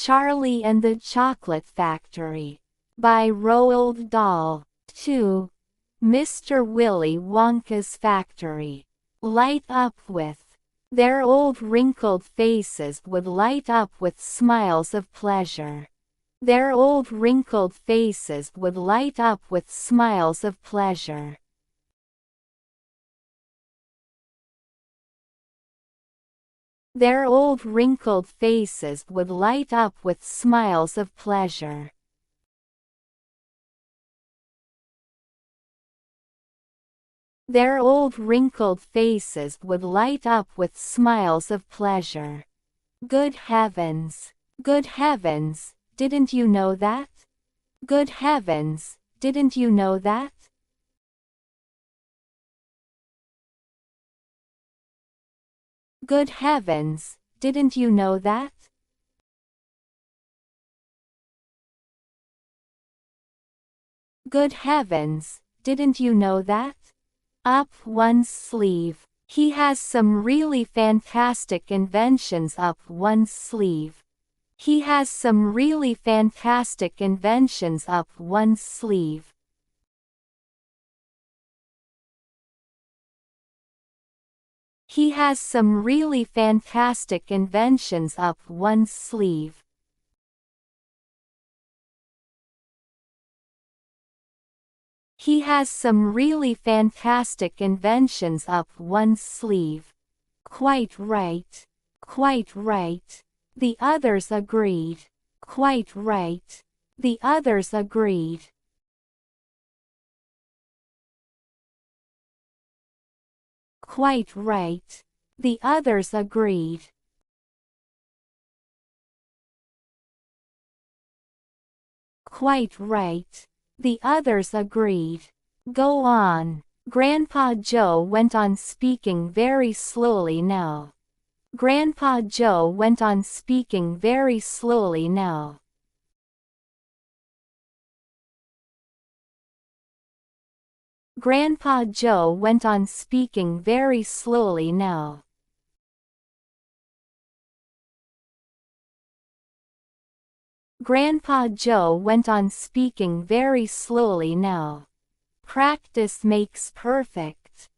Charlie and the Chocolate Factory by Roald Dahl. 2. Mr. Willy Wonka's Factory. Light up with. Their old wrinkled faces would light up with smiles of pleasure. Their old wrinkled faces would light up with smiles of pleasure. Their old wrinkled faces would light up with smiles of pleasure. Their old wrinkled faces would light up with smiles of pleasure. Good heavens! Good heavens! Didn't you know that? Good heavens! Didn't you know that? Good heavens! Didn't you know that? Good heavens! Didn't you know that? Up one's sleeve. He has some really fantastic inventions up one's sleeve. He has some really fantastic inventions up one's sleeve. He has some really fantastic inventions up one's sleeve. He has some really fantastic inventions up one's sleeve. Quite right. Quite right. The others agreed. Quite right. The others agreed. Quite right. The others agreed. Quite right. The others agreed. Go on. Grandpa Joe went on speaking very slowly now. Grandpa Joe went on speaking very slowly now. Grandpa Joe went on speaking very slowly now. Grandpa Joe went on speaking very slowly now. Practice makes perfect.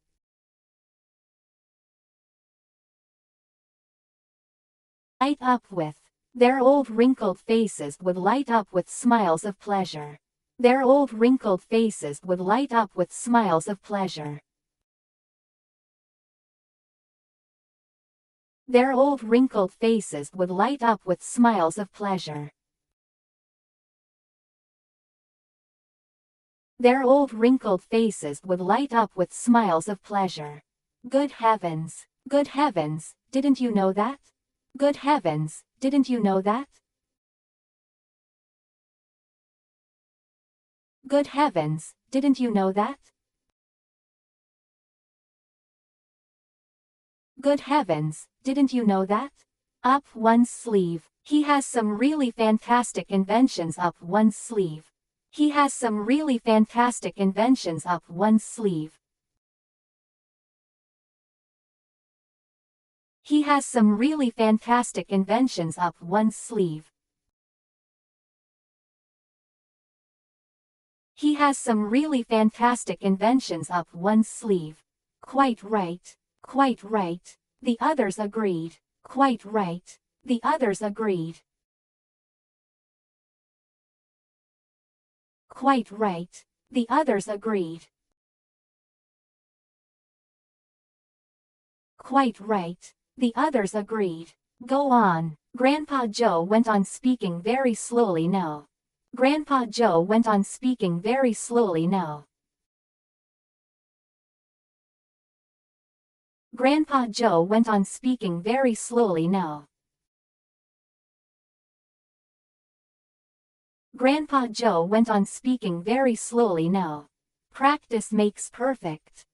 Light up with. Their old wrinkled faces would light up with smiles of pleasure. Their old wrinkled faces would light up with smiles of pleasure. Their old wrinkled faces would light up with smiles of pleasure. Their old wrinkled faces would light up with smiles of pleasure. Good heavens! Good heavens! Didn't you know that? Good heavens! Didn't you know that? Good heavens! Didn't you know that? Good heavens! Didn't you know that? Up one's sleeve. He has some really fantastic inventions up one's sleeve. He has some really fantastic inventions up one's sleeve. He has some really fantastic inventions up one's sleeve. He has some really fantastic inventions up one's sleeve. Quite right. Quite right. The others agreed. Quite right. The others agreed. Quite right. The others agreed. Quite right. The others agreed. Go on. Grandpa Joe went on speaking very slowly now. Grandpa Joe went on speaking very slowly now. Grandpa Joe went on speaking very slowly now. Grandpa Joe went on speaking very slowly now. Practice makes perfect.